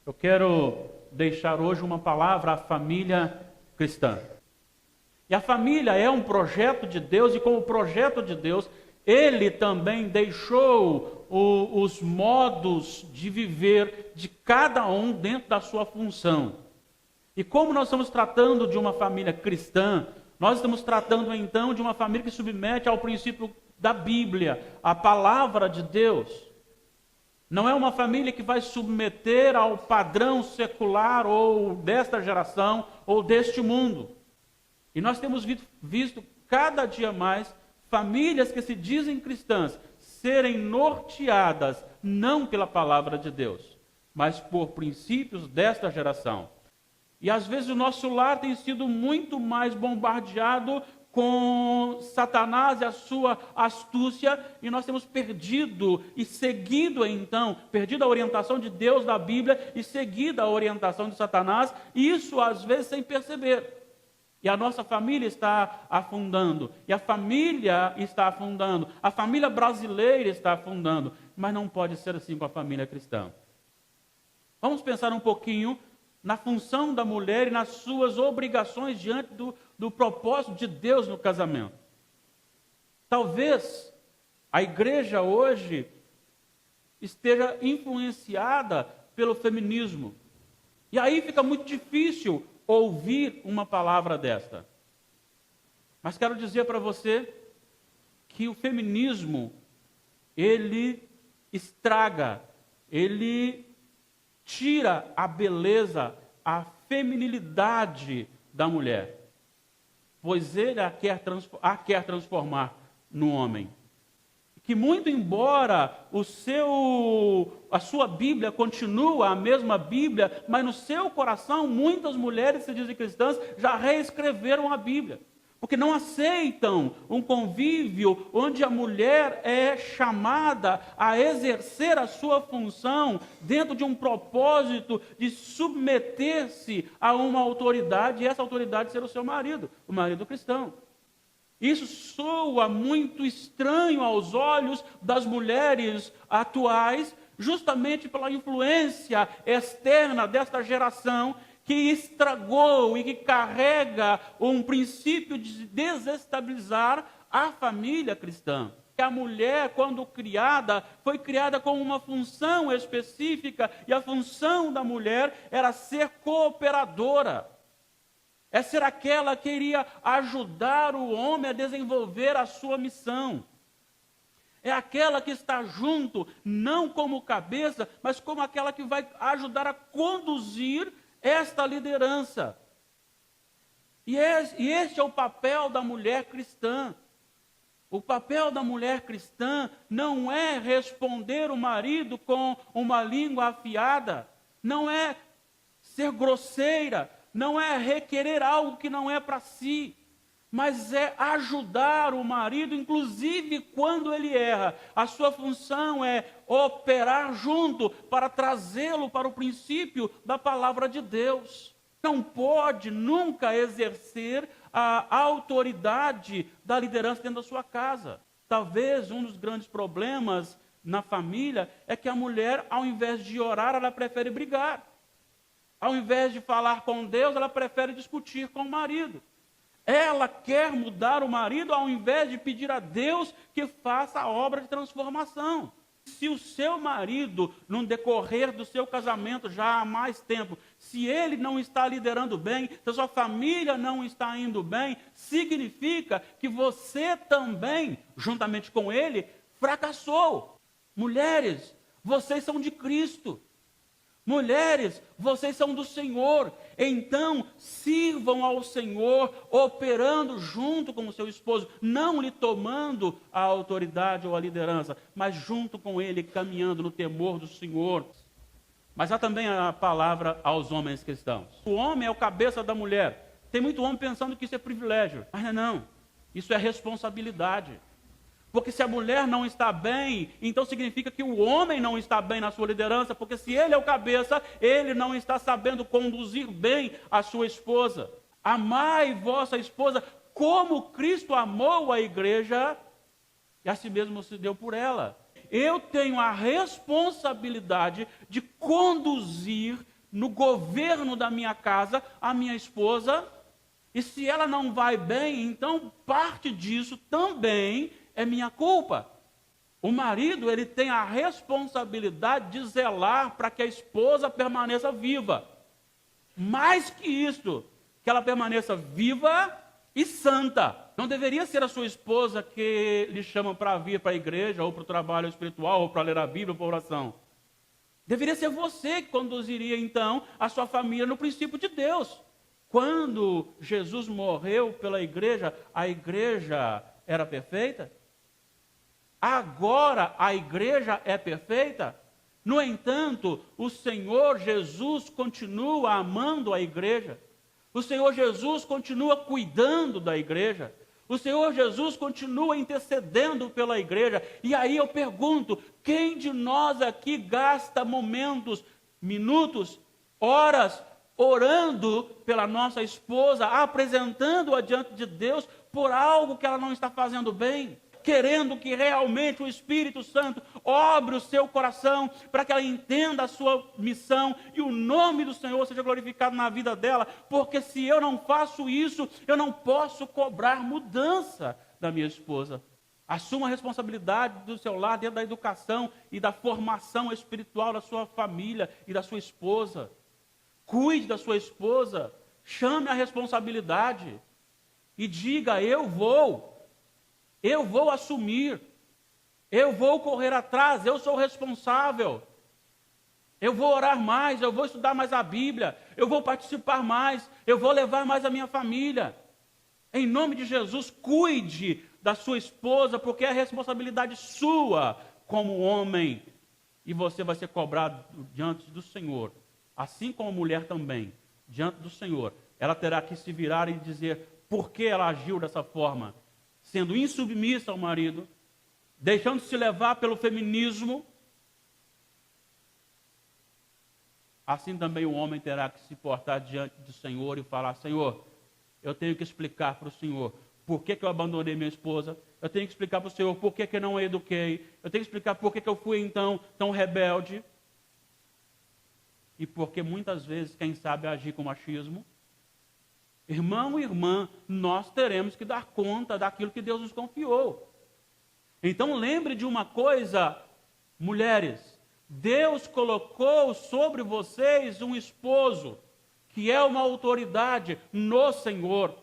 Eu quero deixar hoje uma palavra à família cristã. E a família é um projeto de Deus, e como projeto de Deus, Ele também deixou os modos de viver de cada um dentro da sua função. E como nós estamos tratando de uma família cristã, nós estamos tratando então de uma família que submete ao princípio da Bíblia, a palavra de Deus. Não é uma família que vai submeter ao padrão secular ou desta geração ou deste mundo. E nós temos visto cada dia mais famílias que se dizem cristãs serem norteadas não pela palavra de Deus, mas por princípios desta geração. E às vezes o nosso lar tem sido muito mais bombardeado com Satanás e a sua astúcia, e nós temos perdido e seguido então, perdido a orientação de Deus da Bíblia e seguido a orientação de Satanás, e isso às vezes sem perceber. E a nossa família está afundando, e a família está afundando, a família brasileira está afundando, mas não pode ser assim com a família cristã. Vamos pensar um pouquinho na função da mulher e nas suas obrigações diante do propósito de Deus no casamento. Talvez a igreja hoje esteja influenciada pelo feminismo. E aí fica muito difícil ouvir uma palavra desta. Mas quero dizer para você que o feminismo, ele estraga, ele tira a beleza, a feminilidade da mulher, pois ele a quer transformar no homem. Que muito embora a sua Bíblia continua a mesma Bíblia, mas no seu coração muitas mulheres que se dizem cristãs já reescreveram a Bíblia. Porque não aceitam um convívio onde a mulher é chamada a exercer a sua função dentro de um propósito de submeter-se a uma autoridade, e essa autoridade ser o seu marido, o marido cristão. Isso soa muito estranho aos olhos das mulheres atuais, justamente pela influência externa desta geração, que estragou e que carrega um princípio de desestabilizar a família cristã. A mulher, quando criada, foi criada com uma função específica, e a função da mulher era ser cooperadora. É ser aquela que iria ajudar o homem a desenvolver a sua missão. É aquela que está junto, não como cabeça, mas como aquela que vai ajudar a conduzir esta liderança. E este é o papel da mulher cristã. O papel da mulher cristã não é responder o marido com uma língua afiada, não é ser grosseira, não é requerer algo que não é para si, mas é ajudar o marido, inclusive quando ele erra. A sua função é operar junto para trazê-lo para o princípio da palavra de Deus. Não pode nunca exercer a autoridade da liderança dentro da sua casa. Talvez um dos grandes problemas na família é que a mulher, ao invés de orar, ela prefere brigar. Ao invés de falar com Deus, ela prefere discutir com o marido. Ela quer mudar o marido ao invés de pedir a Deus que faça a obra de transformação. Se o seu marido, no decorrer do seu casamento já há mais tempo, se ele não está liderando bem, se a sua família não está indo bem, significa que você também, juntamente com ele, fracassou. Mulheres, vocês são de Cristo. Mulheres, vocês são do Senhor, então sirvam ao Senhor, operando junto com o seu esposo, não lhe tomando a autoridade ou a liderança, mas junto com ele, caminhando no temor do Senhor. Mas há também a palavra aos homens cristãos. O homem é o cabeça da mulher. Tem muito homem pensando que isso é privilégio, mas não, isso é responsabilidade. Porque se a mulher não está bem, então significa que o homem não está bem na sua liderança, porque se ele é o cabeça, ele não está sabendo conduzir bem a sua esposa. Amai vossa esposa como Cristo amou a igreja e a si mesmo se deu por ela. Eu tenho a responsabilidade de conduzir no governo da minha casa, a minha esposa, e se ela não vai bem, então parte disso também é minha culpa. O marido, ele tem a responsabilidade de zelar para que a esposa permaneça viva. Mais que isso, que ela permaneça viva e santa. Não deveria ser a sua esposa que lhe chama para vir para a igreja, ou para o trabalho espiritual, ou para ler a Bíblia, ou para a oração. Deveria ser você que conduziria, então, a sua família no princípio de Deus. Quando Jesus morreu pela igreja, a igreja era perfeita? Agora a igreja é perfeita? No entanto, o Senhor Jesus continua amando a igreja. O Senhor Jesus continua cuidando da igreja. O Senhor Jesus continua intercedendo pela igreja. E aí eu pergunto, quem de nós aqui gasta momentos, minutos, horas, orando pela nossa esposa, apresentando-a diante de Deus por algo que ela não está fazendo bem? Querendo que realmente o Espírito Santo obre o seu coração para que ela entenda a sua missão e o nome do Senhor seja glorificado na vida dela, porque se eu não faço isso, eu não posso cobrar mudança da minha esposa. Assuma a responsabilidade do seu lar dentro da educação e da formação espiritual da sua família e da sua esposa. Cuide da sua esposa, chame a responsabilidade e diga: eu vou assumir, eu vou correr atrás, eu sou responsável, eu vou orar mais, eu vou estudar mais a Bíblia, eu vou participar mais, eu vou levar mais a minha família. Em nome de Jesus, cuide da sua esposa, porque é responsabilidade sua como homem, e você vai ser cobrado diante do Senhor, assim como a mulher também, diante do Senhor. Ela terá que se virar e dizer por que ela agiu dessa forma, sendo insubmissa ao marido, deixando-se levar pelo feminismo. Assim também o homem terá que se portar diante do Senhor e falar: Senhor, eu tenho que explicar para o Senhor por que eu abandonei minha esposa, eu tenho que explicar para o Senhor por que eu não a eduquei, eu tenho que explicar por que eu fui então tão rebelde, e porque muitas vezes, quem sabe agir com machismo. Irmão e irmã, nós teremos que dar conta daquilo que Deus nos confiou. Então lembre de uma coisa, mulheres: Deus colocou sobre vocês um esposo, que é uma autoridade no Senhor.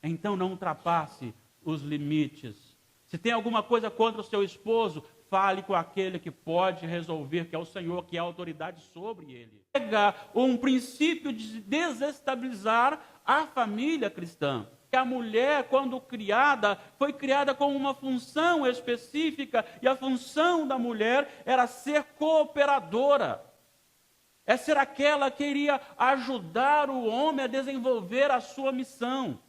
Então não ultrapasse os limites. Se tem alguma coisa contra o seu esposo, fale com aquele que pode resolver, que é o Senhor, que é a autoridade sobre ele. Pega um princípio de desestabilizar a família cristã. A mulher, quando criada, foi criada com uma função específica, e a função da mulher era ser cooperadora. É ser aquela que iria ajudar o homem a desenvolver a sua missão.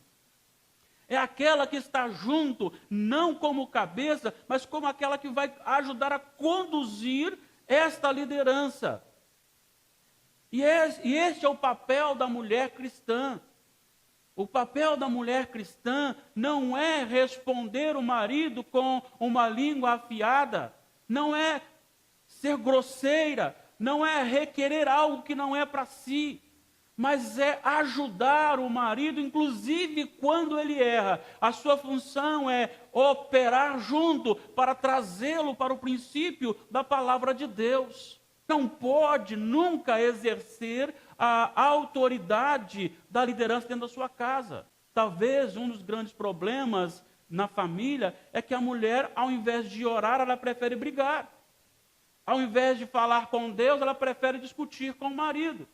É aquela que está junto, não como cabeça, mas como aquela que vai ajudar a conduzir esta liderança. E este é o papel da mulher cristã. O papel da mulher cristã não é responder o marido com uma língua afiada, não é ser grosseira, não é requerer algo que não é para si, mas é ajudar o marido, inclusive quando ele erra. A sua função é operar junto para trazê-lo para o princípio da palavra de Deus. Não pode nunca exercer a autoridade da liderança dentro da sua casa. Talvez um dos grandes problemas na família é que a mulher, ao invés de orar, ela prefere brigar. Ao invés de falar com Deus, ela prefere discutir com o marido.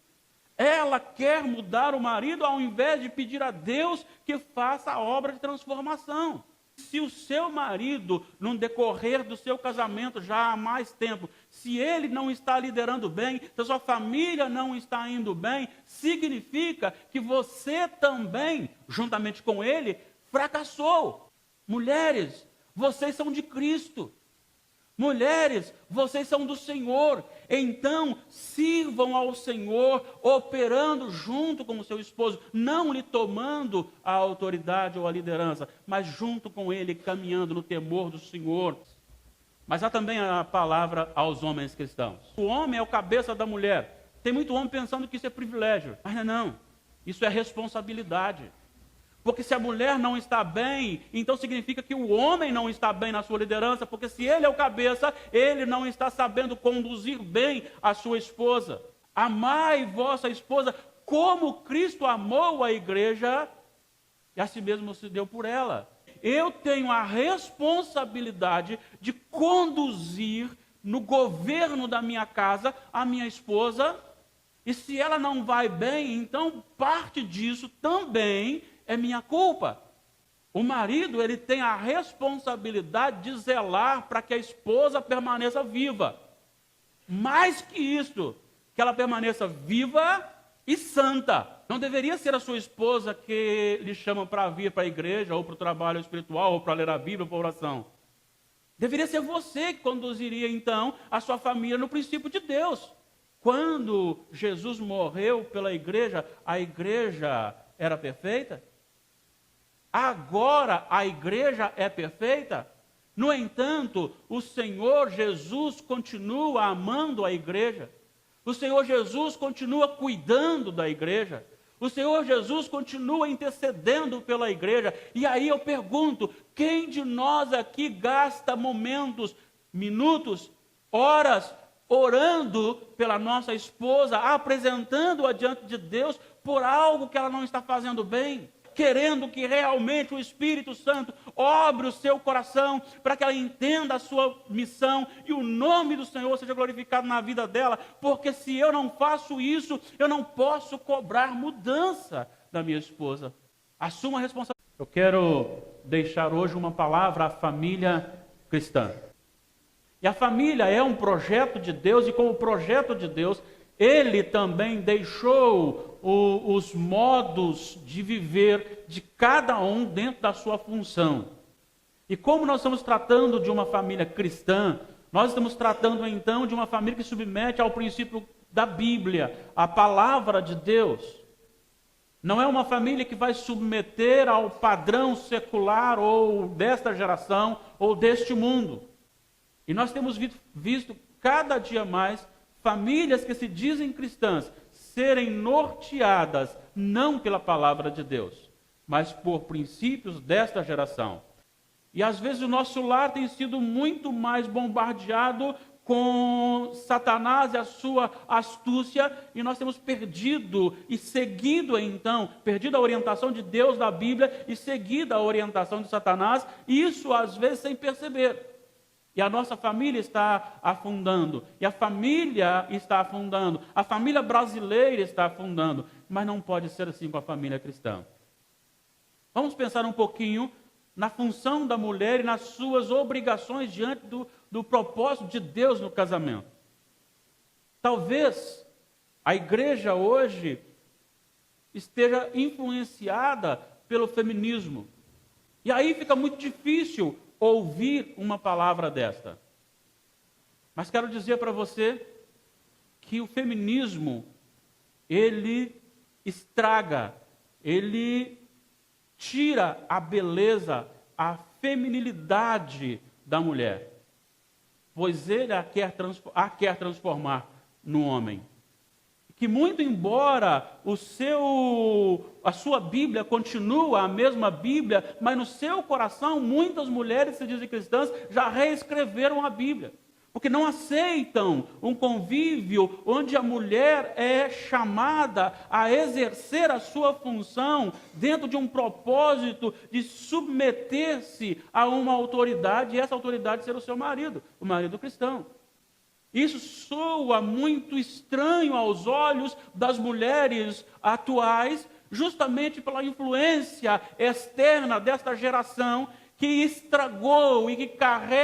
Ela quer mudar o marido ao invés de pedir a Deus que faça a obra de transformação. Se o seu marido, no decorrer do seu casamento já há mais tempo, se ele não está liderando bem, se a sua família não está indo bem, significa que você também, juntamente com ele, fracassou. Mulheres, vocês são de Cristo. Mulheres, vocês são do Senhor, então sirvam ao Senhor, operando junto com o seu esposo, não lhe tomando a autoridade ou a liderança, mas junto com ele, caminhando no temor do Senhor. Mas há também a palavra aos homens cristãos. O homem é o cabeça da mulher, Tem muito homem pensando que isso é privilégio, mas não. Isso é responsabilidade. Porque se a mulher não está bem, então significa que o homem não está bem na sua liderança, porque se ele é o cabeça, ele não está sabendo conduzir bem a sua esposa. Amai vossa esposa como Cristo amou a igreja e a si mesmo se deu por ela. Eu tenho a responsabilidade de conduzir no governo da minha casa a minha esposa, e se ela não vai bem, então parte disso também é minha culpa. O marido, ele tem a responsabilidade de zelar para que a esposa permaneça viva. Mais que isso, que ela permaneça viva e santa. Não deveria ser a sua esposa que lhe chama para vir para a igreja, ou para o trabalho espiritual, ou para ler a Bíblia, ou para a oração. Deveria ser você que conduziria, então, a sua família no princípio de Deus. Quando Jesus morreu pela igreja, a igreja era perfeita? Agora a igreja é perfeita? No entanto, o Senhor Jesus continua amando a igreja. O Senhor Jesus continua cuidando da igreja. O Senhor Jesus continua intercedendo pela igreja. E aí eu pergunto, quem de nós aqui gasta momentos, minutos, horas, orando pela nossa esposa, apresentando-a diante de Deus por algo que ela não está fazendo bem? Querendo que realmente o Espírito Santo obre o seu coração para que ela entenda a sua missão e o nome do Senhor seja glorificado na vida dela, porque se eu não faço isso, eu não posso cobrar mudança da minha esposa. Assuma a responsabilidade. Eu quero deixar hoje uma palavra à família cristã. E a família é um projeto de Deus, e como projeto de Deus, Ele também deixou os modos de viver de cada um dentro da sua função. E como nós estamos tratando de uma família cristã, nós estamos tratando então de uma família que submete ao princípio da Bíblia, a palavra de Deus. Não é uma família que vai submeter ao padrão secular ou desta geração ou deste mundo. E nós temos visto cada dia mais famílias que se dizem cristãs serem norteadas não pela palavra de Deus, mas por princípios desta geração. E às vezes o nosso lar tem sido muito mais bombardeado com Satanás e a sua astúcia, e nós temos perdido e seguido então, perdido a orientação de Deus da Bíblia e seguido a orientação de Satanás, isso às vezes sem perceber. E a nossa família está afundando, e a família está afundando, a família brasileira está afundando, mas não pode ser assim com a família cristã. Vamos pensar um pouquinho na função da mulher e nas suas obrigações diante do propósito de Deus no casamento. Talvez a igreja hoje esteja influenciada pelo feminismo, e aí fica muito difícil ouvir uma palavra desta. Mas quero dizer para você que o feminismo, ele estraga, ele tira a beleza, a feminilidade da mulher, pois ele a quer transformar no homem. Que muito embora a sua Bíblia continua a mesma Bíblia, mas no seu coração muitas mulheres que se dizem cristãs já reescreveram a Bíblia. Porque não aceitam um convívio onde a mulher é chamada a exercer a sua função dentro de um propósito de submeter-se a uma autoridade, e essa autoridade ser o seu marido, o marido cristão. Isso soa muito estranho aos olhos das mulheres atuais, justamente pela influência externa desta geração que estragou e que carrega